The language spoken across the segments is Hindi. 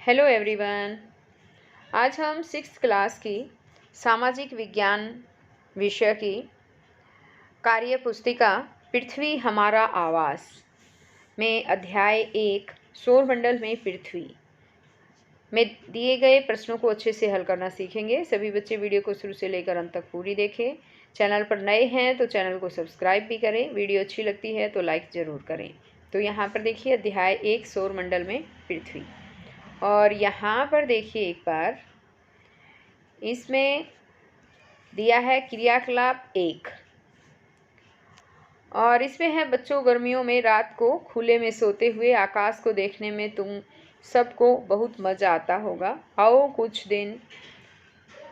Hello everyone. आज हम 6th क्लास की सामाजिक विज्ञान विषय की कार्य पुस्तिका पृथ्वी हमारा आवास में अध्याय 1 सौरमंडल में पृथ्वी में दिए गए प्रश्नों को अच्छे से हल करना सीखेंगे। सभी बच्चे वीडियो को शुरू से लेकर अंत तक पूरी देखें। चैनल पर नए हैं तो चैनल को सब्सक्राइब भी करें। वीडियो अच्छी लगती है तो लाइक ज़रूर करें। तो यहाँ पर देखिए अध्याय 1 सौरमंडल में पृथ्वी, और यहाँ पर देखिए एक बार इसमें दिया है क्रियाकलाप 1, और इसमें है बच्चों गर्मियों में रात को खुले में सोते हुए आकाश को देखने में तुम सबको बहुत मज़ा आता होगा। आओ कुछ दिन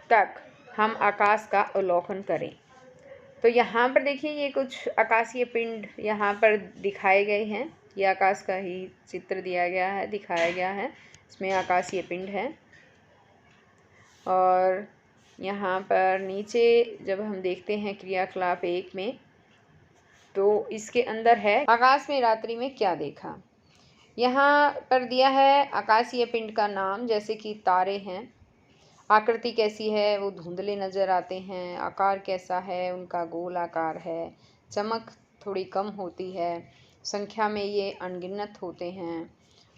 तक हम आकाश का अवलोकन करें। तो यहाँ पर देखिए ये कुछ आकाशीय पिंड यहाँ पर दिखाए गए हैं। ये आकाश का ही चित्र दिया गया है, दिखाया गया है। इसमें आकाशीय पिंड है, और यहाँ पर नीचे जब हम देखते हैं क्रियाकलाप 1 में, तो इसके अंदर है आकाश में रात्रि में क्या देखा। यहाँ पर दिया है आकाशीय पिंड का नाम, जैसे कि तारे हैं, आकृति कैसी है, वो धुंधले नज़र आते हैं, आकार कैसा है, उनका गोल आकार है, चमक थोड़ी कम होती है, संख्या में ये अनगिनत होते हैं,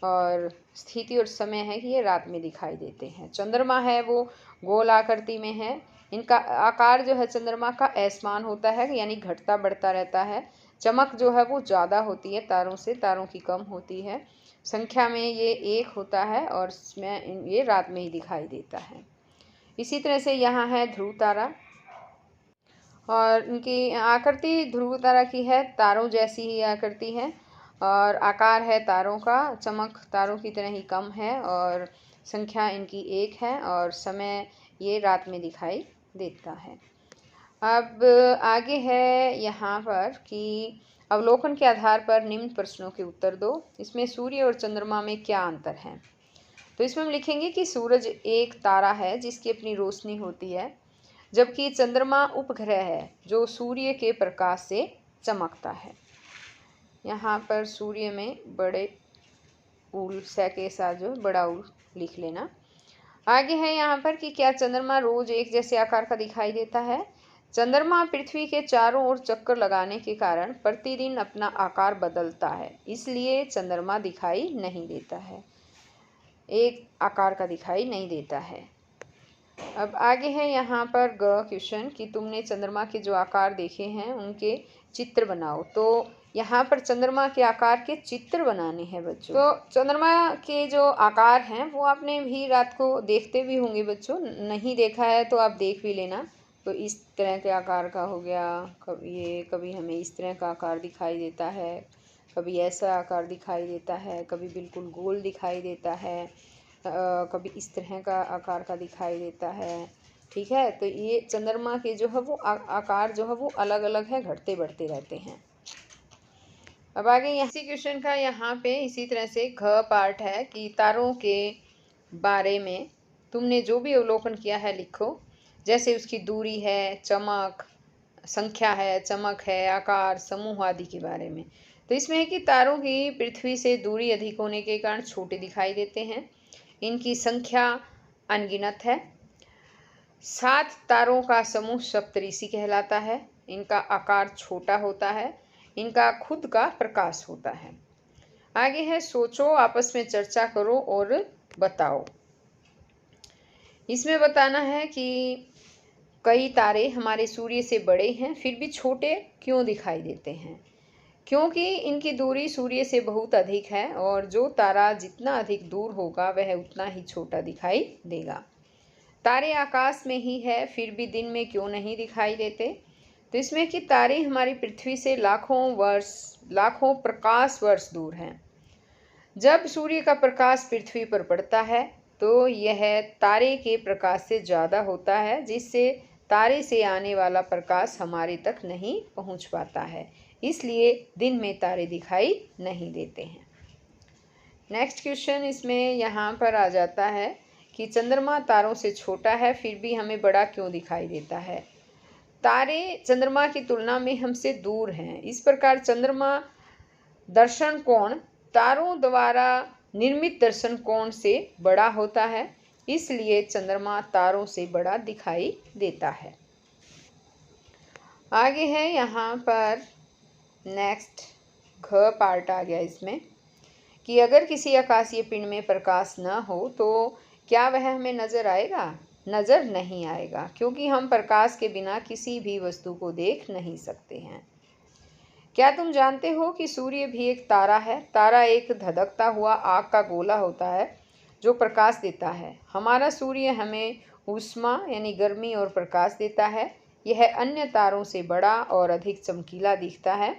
और स्थिति और समय है कि ये रात में दिखाई देते हैं। चंद्रमा है वो गोल आकृति में है, इनका आकार जो है चंद्रमा का असमान होता है, यानी घटता बढ़ता रहता है। चमक जो है वो ज़्यादा होती है तारों से, तारों की कम होती है। संख्या में ये 1 होता है, और इसमें ये रात में ही दिखाई देता है। इसी तरह से यहाँ है ध्रुव तारा, और इनकी आकृति ध्रुव तारा की है, तारों जैसी ही आकृति है, और आकार है तारों का, चमक तारों की तरह ही कम है, और संख्या इनकी 1 है, और समय ये रात में दिखाई देता है। अब आगे है यहाँ पर कि अवलोकन के आधार पर निम्न प्रश्नों के उत्तर दो। इसमें सूर्य और चंद्रमा में क्या अंतर है। तो इसमें हम लिखेंगे कि सूरज एक तारा है जिसकी अपनी रोशनी होती है, जबकि चंद्रमा उपग्रह है जो सूर्य के प्रकाश से चमकता है। यहाँ पर सूर्य में बड़े उल स के साथ जो बड़ा उल लिख लेना। आगे है यहाँ पर कि क्या चंद्रमा रोज एक जैसे आकार का दिखाई देता है। चंद्रमा पृथ्वी के चारों ओर चक्कर लगाने के कारण प्रतिदिन अपना आकार बदलता है, इसलिए चंद्रमा दिखाई नहीं देता है, एक आकार का दिखाई नहीं देता है। अब आगे है यहाँ पर क्वेश्चन कि तुमने चंद्रमा के जो आकार देखे हैं उनके चित्र बनाओ। तो यहाँ पर चंद्रमा के आकार के चित्र बनाने हैं बच्चों। तो चंद्रमा के जो आकार हैं वो आपने भी रात को देखते भी होंगे बच्चों, नहीं देखा है तो आप देख भी लेना। तो इस तरह के आकार का हो गया, कभी हमें इस तरह का आकार दिखाई देता है, कभी ऐसा आकार दिखाई देता है, कभी बिल्कुल गोल दिखाई देता है, कभी इस तरह का आकार का दिखाई देता है। ठीक है, तो ये चंद्रमा के जो है वो आकार जो है वो अलग अलग है, घटते बढ़ते रहते हैं। अब आगे इसी क्वेश्चन का यहाँ पे इसी तरह से घ पार्ट है कि तारों के बारे में तुमने जो भी अवलोकन किया है लिखो, जैसे उसकी दूरी है, चमक, संख्या है, चमक है, आकार, समूह आदि के बारे में। तो इसमें है कि तारों की पृथ्वी से दूरी अधिक होने के कारण छोटे दिखाई देते हैं, इनकी संख्या अनगिनत है। 7 तारों का समूह सप्तऋषि कहलाता है, इनका आकार छोटा होता है, इनका खुद का प्रकाश होता है। आगे है सोचो, आपस में चर्चा करो और बताओ। इसमें बताना है कि कई तारे हमारे सूर्य से बड़े हैं फिर भी छोटे क्यों दिखाई देते हैं। क्योंकि इनकी दूरी सूर्य से बहुत अधिक है, और जो तारा जितना अधिक दूर होगा वह उतना ही छोटा दिखाई देगा। तारे आकाश में ही है फिर भी दिन में क्यों नहीं दिखाई देते। तो इसमें कि तारे हमारी पृथ्वी से लाखों प्रकाश वर्ष दूर हैं। जब सूर्य का प्रकाश पृथ्वी पर पड़ता है तो यह तारे के प्रकाश से ज़्यादा होता है, जिससे तारे से आने वाला प्रकाश हमारे तक नहीं पहुंच पाता है, इसलिए दिन में तारे दिखाई नहीं देते हैं। नेक्स्ट क्वेश्चन इसमें यहाँ पर आ जाता है कि चंद्रमा तारों से छोटा है फिर भी हमें बड़ा क्यों दिखाई देता है। तारे चंद्रमा की तुलना में हमसे दूर हैं, इस प्रकार चंद्रमा दर्शन कोण तारों द्वारा निर्मित दर्शन कोण से बड़ा होता है, इसलिए चंद्रमा तारों से बड़ा दिखाई देता है। आगे है यहाँ पर नेक्स्ट घ पार्ट आ गया इसमें कि अगर किसी आकाशीय पिंड में प्रकाश न हो तो क्या वह हमें नजर आएगा? नजर नहीं आएगा, क्योंकि हम प्रकाश के बिना किसी भी वस्तु को देख नहीं सकते हैं। क्या तुम जानते हो कि सूर्य भी एक तारा है? तारा एक धधकता हुआ आग का गोला होता है जो प्रकाश देता है। हमारा सूर्य हमें ऊष्मा यानी गर्मी और प्रकाश देता है। यह अन्य तारों से बड़ा और अधिक चमकीला दिखता है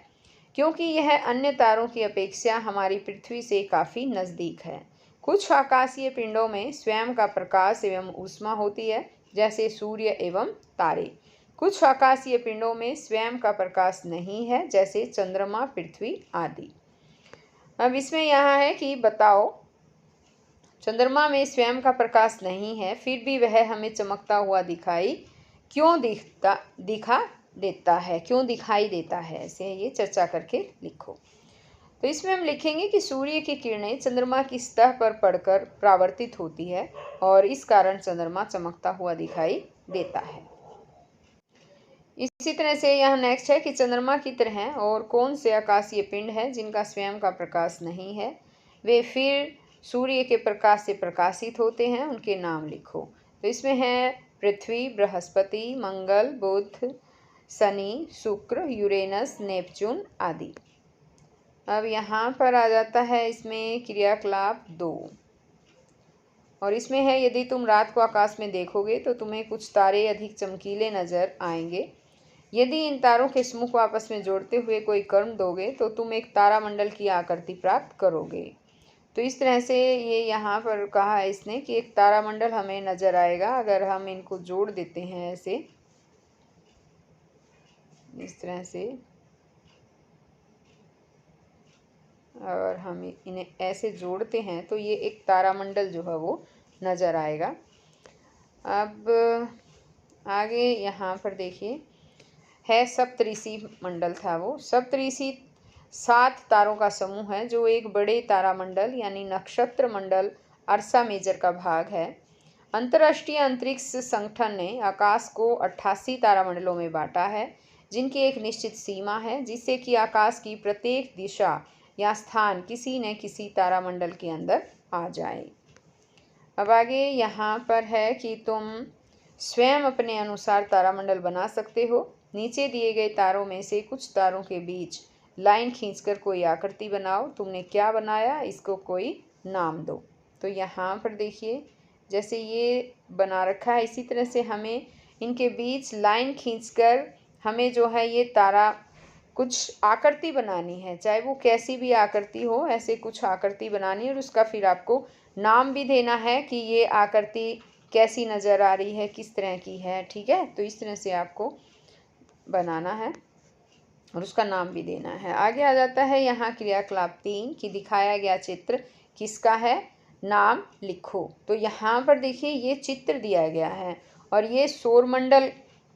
क्योंकि यह अन्य तारों की अपेक्षा हमारी पृथ्वी से काफ़ी नज़दीक है। कुछ आकाशीय पिंडों में स्वयं का प्रकाश एवं ऊष्मा होती है, जैसे सूर्य एवं तारे। कुछ आकाशीय पिंडों में स्वयं का प्रकाश नहीं है, जैसे चंद्रमा, पृथ्वी आदि। अब इसमें यहाँ है कि बताओ, चंद्रमा में स्वयं का प्रकाश नहीं है, फिर भी वह हमें चमकता हुआ क्यों दिखाई देता है, ऐसे ये चर्चा करके लिखो। तो इसमें हम लिखेंगे कि सूर्य की किरणें चंद्रमा की सतह पर पड़कर परावर्तित होती है और इस कारण चंद्रमा चमकता हुआ दिखाई देता है। इसी तरह से यहाँ नेक्स्ट है कि चंद्रमा की तरह और कौन से आकाशीय पिंड हैं जिनका स्वयं का प्रकाश नहीं है, वे फिर सूर्य के प्रकाश से प्रकाशित होते हैं, उनके नाम लिखो। तो इसमें है पृथ्वी, बृहस्पति, मंगल, बुध, शनि, शुक्र, यूरेनस, नेपच्यून आदि। अब यहाँ पर आ जाता है इसमें क्रियाकलाप 2 और इसमें है यदि तुम रात को आकाश में देखोगे तो तुम्हें कुछ तारे अधिक चमकीले नजर आएंगे। यदि इन तारों के समूह को आपस में जोड़ते हुए कोई कर्म दोगे तो तुम एक तारामंडल की आकृति प्राप्त करोगे। तो इस तरह से ये यहाँ पर कहा है इसने कि एक तारामंडल हमें नजर आएगा अगर हम इनको जोड़ देते हैं ऐसे, इस तरह से, और हम इन्हें ऐसे जोड़ते हैं तो ये एक तारामंडल जो है वो नज़र आएगा। अब आगे यहाँ पर देखिए है सप्तऋषि मंडल था वो। सप्तऋषि 7 तारों का समूह है जो एक बड़े तारामंडल यानी नक्षत्र मंडल अर्सा मेजर का भाग है। अंतर्राष्ट्रीय अंतरिक्ष संगठन ने आकाश को 88 तारामंडलों में बांटा है जिनकी एक निश्चित सीमा है, जिससे कि आकाश की प्रत्येक दिशा या स्थान किसी न किसी तारामंडल के अंदर आ जाए। अब आगे यहाँ पर है कि तुम स्वयं अपने अनुसार तारामंडल बना सकते हो। नीचे दिए गए तारों में से कुछ तारों के बीच लाइन खींचकर कोई आकृति बनाओ। तुमने क्या बनाया, इसको कोई नाम दो। तो यहाँ पर देखिए जैसे ये बना रखा है, इसी तरह से हमें इनके बीच लाइन खींचकर हमें जो है ये तारा कुछ आकृति बनानी है, चाहे वो कैसी भी आकृति हो, ऐसे कुछ आकृति बनानी है और उसका फिर आपको नाम भी देना है कि ये आकृति कैसी नज़र आ रही है, किस तरह की है। ठीक है, तो इस तरह से आपको बनाना है और उसका नाम भी देना है। आगे आ जाता है यहाँ क्रियाकलाप 3 कि दिखाया गया चित्र किसका है, नाम लिखो। तो यहाँ पर देखिए ये चित्र दिया गया है और ये सौरमंडल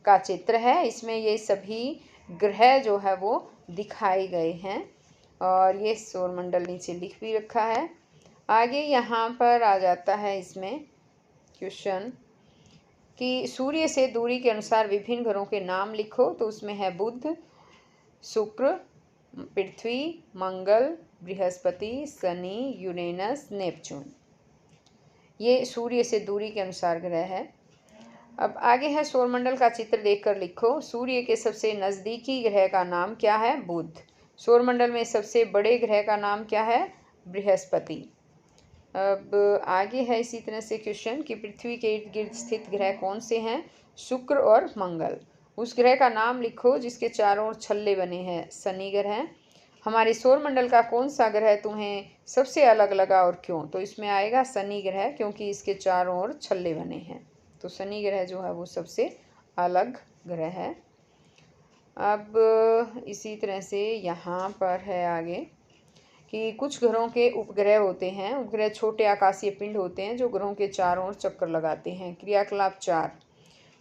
का चित्र है। इसमें ये सभी ग्रह जो है वो दिखाए गए हैं और ये सौरमंडल नीचे लिख भी रखा है। आगे यहाँ पर आ जाता है इसमें क्वेश्चन कि सूर्य से दूरी के अनुसार विभिन्न ग्रहों के नाम लिखो। तो उसमें है बुध, शुक्र, पृथ्वी, मंगल, बृहस्पति, शनि, यूरेनस, नेपच्यून। ये सूर्य से दूरी के अनुसार ग्रह है। अब आगे है सौरमंडल का चित्र देखकर लिखो। सूर्य के सबसे नज़दीकी ग्रह का नाम क्या है, बुध। सौरमंडल में सबसे बड़े ग्रह का नाम क्या है, बृहस्पति। अब आगे है इसी तरह से क्वेश्चन कि पृथ्वी के इर्द गिर्द स्थित ग्रह कौन से हैं, शुक्र और मंगल। उस ग्रह का नाम लिखो जिसके चारों ओर छल्ले बने हैं, शनि ग्रह। हमारे सौरमंडल का कौन सा ग्रह तुम्हें सबसे अलग लगा और क्यों? तो इसमें आएगा शनि ग्रह, क्योंकि इसके चारों ओर छल्ले बने हैं। तो शनि ग्रह जो है वो सबसे अलग ग्रह है। अब इसी तरह से यहाँ पर है आगे कि कुछ ग्रहों के उपग्रह होते हैं। उपग्रह छोटे आकाशीय पिंड होते हैं जो ग्रहों के चारों ओर चक्कर लगाते हैं। क्रियाकलाप 4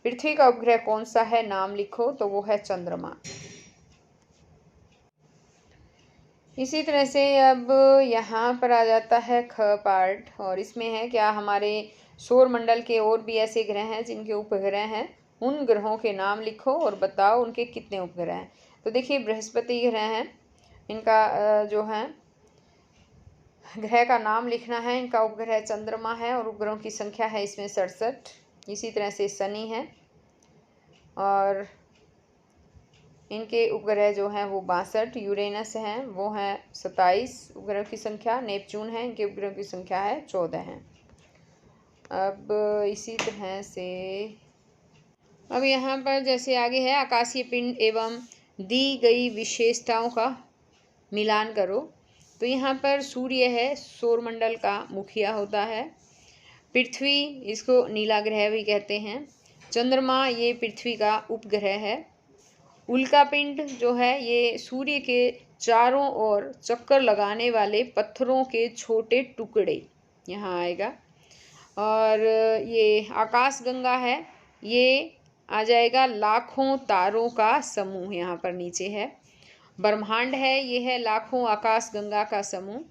पृथ्वी का उपग्रह कौन सा है, नाम लिखो। तो वो है चंद्रमा। इसी तरह से अब यहाँ पर आ जाता है ख पार्ट, और इसमें है क्या हमारे सौर मंडल के और भी ऐसे ग्रह हैं जिनके उपग्रह हैं, उन ग्रहों के नाम लिखो और बताओ उनके कितने उपग्रह हैं। तो देखिए बृहस्पति ग्रह हैं, इनका जो है ग्रह का नाम लिखना है। इनका उपग्रह चंद्रमा है और उपग्रहों की संख्या है इसमें 67। इसी तरह से शनि है और इनके उपग्रह जो हैं वो 62। यूरेनस हैं वो हैं 27 उपग्रह की संख्या। नेपच्यून है, इनके उपग्रह की संख्या है 14 है। अब इसी तरह से अब यहाँ पर जैसे आगे है आकाशीय पिंड एवं दी गई विशेषताओं का मिलान करो। तो यहाँ पर सूर्य है, सौरमंडल का मुखिया होता है। पृथ्वी, इसको नीला ग्रह भी कहते हैं। चंद्रमा ये पृथ्वी का उपग्रह है। उल्कापिंड जो है ये सूर्य के चारों ओर चक्कर लगाने वाले पत्थरों के छोटे टुकड़े यहाँ आएगा। और ये आकाशगंगा है, ये आ जाएगा लाखों तारों का समूह, यहाँ पर नीचे है। ब्रह्मांड है, ये है लाखों आकाशगंगा का समूह।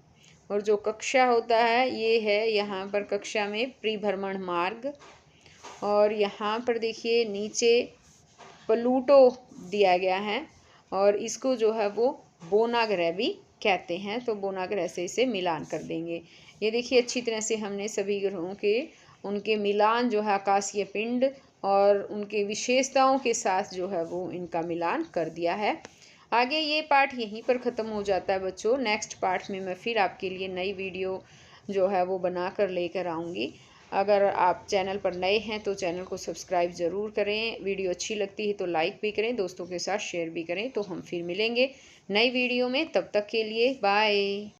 और जो कक्षा होता है ये है यहाँ पर कक्षा में परिभ्रमण मार्ग। और यहाँ पर देखिए नीचे प्लूटो दिया गया है और इसको जो है वो बोना ग्रह भी कहते हैं। तो बोना ग्रह से इसे मिलान कर देंगे। ये देखिए अच्छी तरह से हमने सभी ग्रहों के उनके मिलान जो है आकाशीय पिंड और उनके विशेषताओं के साथ जो है वो इनका मिलान कर दिया है। आगे ये पार्ट यहीं पर ख़त्म हो जाता है बच्चों। नेक्स्ट पार्ट में मैं फिर आपके लिए नई वीडियो जो है वो बना कर लेकर आऊँगी। अगर आप चैनल पर नए हैं तो चैनल को सब्सक्राइब ज़रूर करें। वीडियो अच्छी लगती है तो लाइक भी करें, दोस्तों के साथ शेयर भी करें। तो हम फिर मिलेंगे नई वीडियो में, तब तक के लिए बाय।